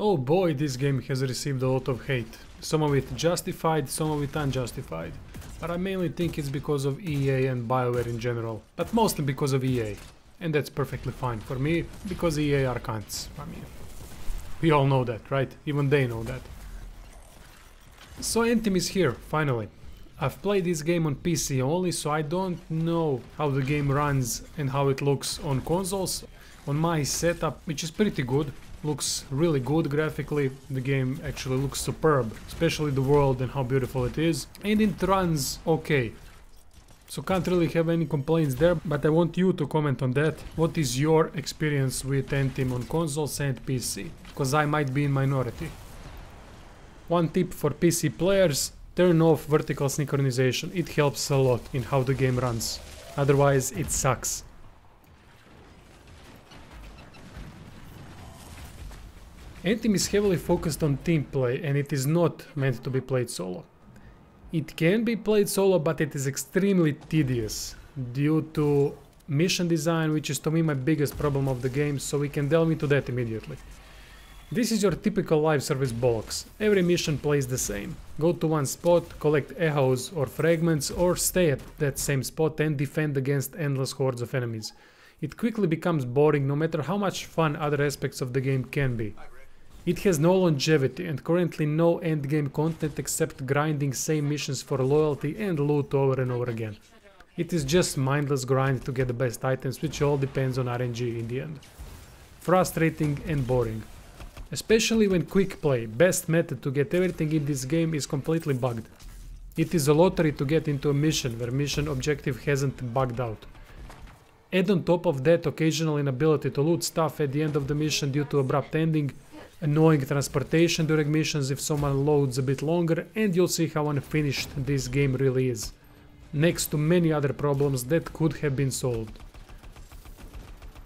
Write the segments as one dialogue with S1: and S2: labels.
S1: Oh boy, this game has received a lot of hate. Some of it justified, some of it unjustified. But I mainly think it's because of EA and BioWare in general. But mostly because of EA. And that's perfectly fine for me, because EA are cunts. I mean, we all know that, right? Even they know that. So Anthem is here, finally. I've played this game on PC only, so I don't know how the game runs and how it looks on consoles. On my setup, which is pretty good, looks really good graphically, the game actually looks superb, especially the world and how beautiful it is, and it runs okay. So can't really have any complaints there, but I want you to comment on that. What is your experience with Anthem on consoles and PC? Because I might be in minority. One tip for PC players: turn off vertical synchronization. It helps a lot in how the game runs. Otherwise it sucks. Anthem is heavily focused on team play and it is not meant to be played solo. It can be played solo, but it is extremely tedious due to mission design, which is to me my biggest problem of the game, so we can delve into that immediately. This is your typical live service bollocks. Every mission plays the same. Go to one spot, collect echoes or fragments, or stay at that same spot and defend against endless hordes of enemies. It quickly becomes boring no matter how much fun other aspects of the game can be. It has no longevity and currently no endgame content except grinding same missions for loyalty and loot over and over again. It is just mindless grind to get the best items, which all depends on RNG in the end. Frustrating and boring. Especially when quick play, best method to get everything in this game, is completely bugged. It is a lottery to get into a mission where mission objective hasn't bugged out. Add on top of that occasional inability to loot stuff at the end of the mission due to abrupt ending, annoying transportation during missions if someone loads a bit longer, and you'll see how unfinished this game really is. Next to many other problems that could have been solved.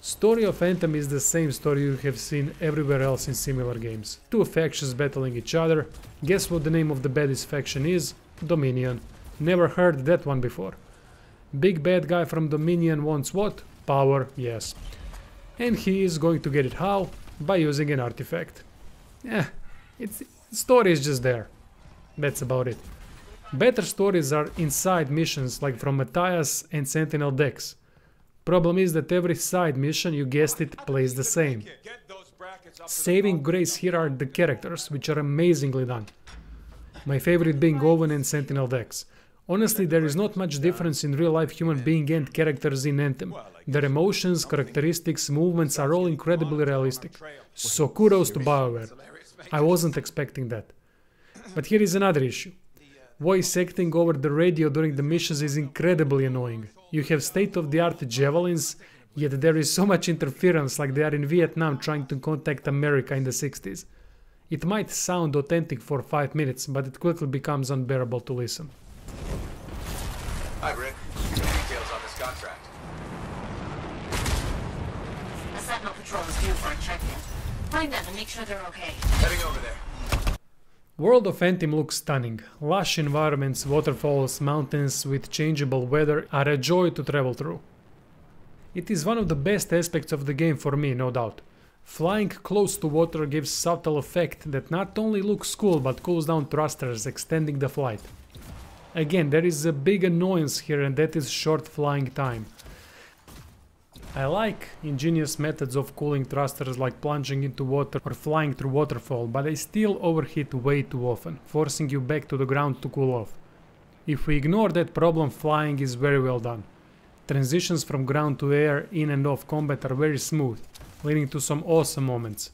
S1: Story of Anthem is the same story you have seen everywhere else in similar games. Two factions battling each other. Guess what the name of the baddest faction is? Dominion. Never heard that one before. Big bad guy from Dominion wants what? Power, yes. And he is going to get it how? By using an artifact. Story is just there. That's about it. Better stories are inside missions like from Matthias and Sentinel decks. Problem is that every side mission, you guessed it, plays the same. Saving grace here are the characters, which are amazingly done. My favorite being Owen and Sentinel decks. Honestly, there is not much difference in real-life human being and characters in Anthem. Their emotions, characteristics, movements are all incredibly realistic. So kudos to BioWare. I wasn't expecting that. But here is another issue. Voice acting over the radio during the missions is incredibly annoying. You have state-of-the-art javelins, yet there is so much interference like they are in Vietnam trying to contact America in the 60s. It might sound authentic for 5 minutes, but it quickly becomes unbearable to listen.
S2: Hi, Rick. Details on this contract.
S3: A Sentinel patrol is due for a check-in. Find them and make sure they're okay.
S2: Heading over there.
S1: World of Anthem looks stunning. Lush environments, waterfalls, mountains with changeable weather are a joy to travel through. It is one of the best aspects of the game for me, no doubt. Flying close to water gives subtle effect that not only looks cool but cools down thrusters, extending the flight. Again, there is a big annoyance here, and that is short flying time. I like ingenious methods of cooling thrusters like plunging into water or flying through waterfall, but they still overheat way too often, forcing you back to the ground to cool off. If we ignore that problem, flying is very well done. Transitions from ground to air, in and off combat are very smooth, leading to some awesome moments.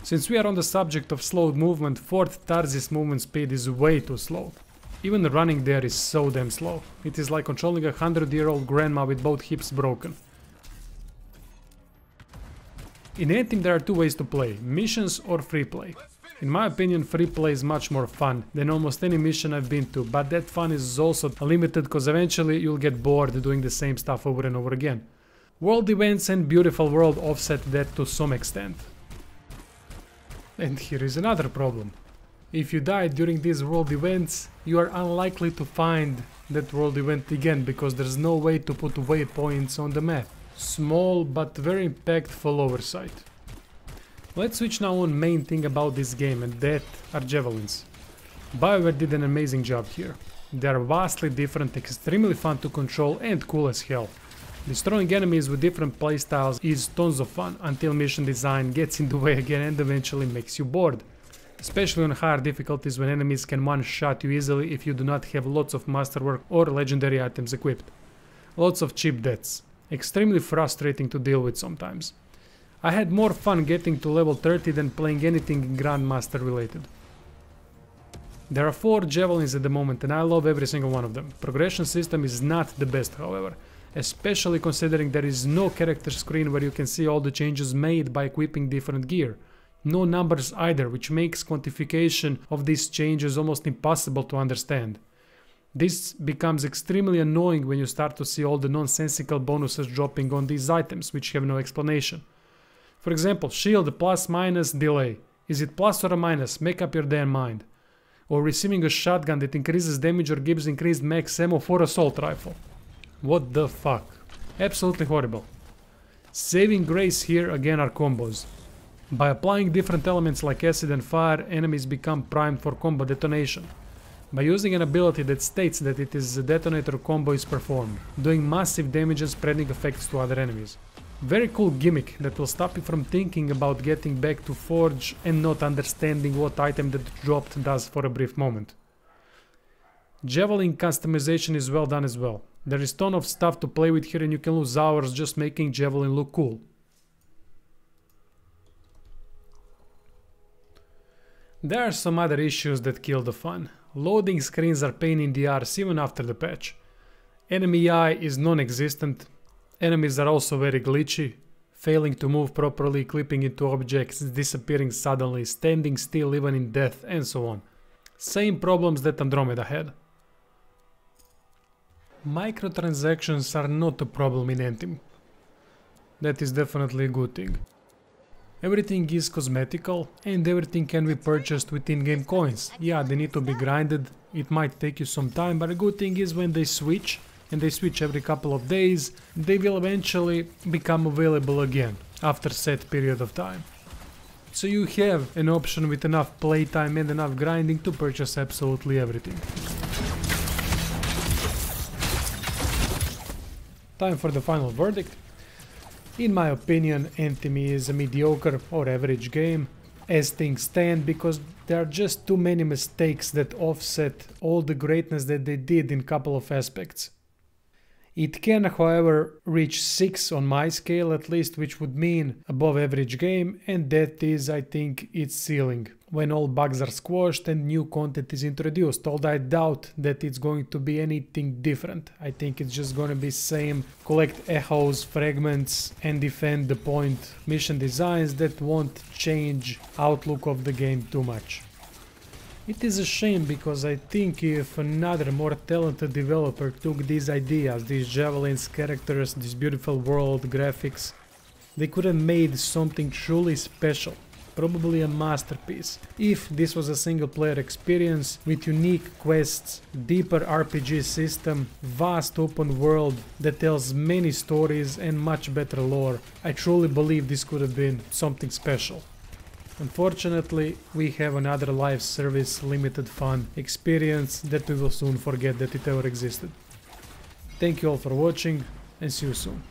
S1: Since we are on the subject of slowed movement, Fort Tarsis movement speed is way too slow. Even running there is so damn slow. It is like controlling a 100-year-old grandma with both hips broken. In Anthem there are two ways to play, missions or free play. In my opinion, free play is much more fun than almost any mission I've been to, but that fun is also limited because eventually you'll get bored doing the same stuff over and over again. World events and beautiful world offset that to some extent. And here is another problem. If you die during these world events, you are unlikely to find that world event again because there's no way to put waypoints on the map. Small but very impactful oversight. Let's switch now on main thing about this game, and that are javelins. BioWare did an amazing job here. They are vastly different, extremely fun to control and cool as hell. Destroying enemies with different playstyles is tons of fun until mission design gets in the way again and eventually makes you bored. Especially on higher difficulties when enemies can one-shot you easily if you do not have lots of masterwork or legendary items equipped. Lots of cheap deaths. Extremely frustrating to deal with sometimes. I had more fun getting to level 30 than playing anything Grandmaster related. There are 4 javelins at the moment and I love every single one of them. Progression system is not the best, however, especially considering there is no character screen where you can see all the changes made by equipping different gear. No numbers either, which makes quantification of these changes almost impossible to understand. This becomes extremely annoying when you start to see all the nonsensical bonuses dropping on these items, which have no explanation. For example, shield plus minus delay. Is it plus or a minus? Make up your damn mind. Or receiving a shotgun that increases damage or gives increased max ammo for assault rifle. What the fuck? Absolutely horrible. Saving grace here again are combos. By applying different elements like acid and fire, enemies become primed for combo detonation. By using an ability that states that it is a detonator combo is performed, doing massive damage and spreading effects to other enemies. Very cool gimmick that will stop you from thinking about getting back to Forge and not understanding what item that dropped does for a brief moment. Javelin customization is well done as well. There is ton of stuff to play with here and you can lose hours just making Javelin look cool. There are some other issues that kill the fun. Loading screens are pain in the arse even after the patch. Enemy eye is non-existent. Enemies are also very glitchy, failing to move properly, clipping into objects, disappearing suddenly, standing still even in death, and so on. Same problems that Andromeda had. Microtransactions are not a problem in Anthem. That is definitely a good thing. Everything is cosmetical and everything can be purchased with in-game coins. Yeah, they need to be grinded, it might take you some time, but a good thing is when they switch, and they switch every couple of days, they will eventually become available again after set period of time. So you have an option with enough playtime and enough grinding to purchase absolutely everything. Time for the final verdict. In my opinion, Anthem is a mediocre or average game as things stand because there are just too many mistakes that offset all the greatness that they did in a couple of aspects. It can, however, reach 6 on my scale at least, which would mean above average game, and that is, I think, its ceiling. When all bugs are squashed and new content is introduced, although I doubt that it's going to be anything different. I think it's just gonna be same collect echoes, fragments and defend the point mission designs that won't change outlook of the game too much. It is a shame because I think if another more talented developer took these ideas, these javelins, characters, this beautiful world, graphics, they could have made something truly special, probably a masterpiece. If this was a single player experience with unique quests, deeper RPG system, vast open world that tells many stories and much better lore, I truly believe this could have been something special. Unfortunately, we have another live service limited fun experience that we will soon forget that it ever existed. Thank you all for watching and see you soon.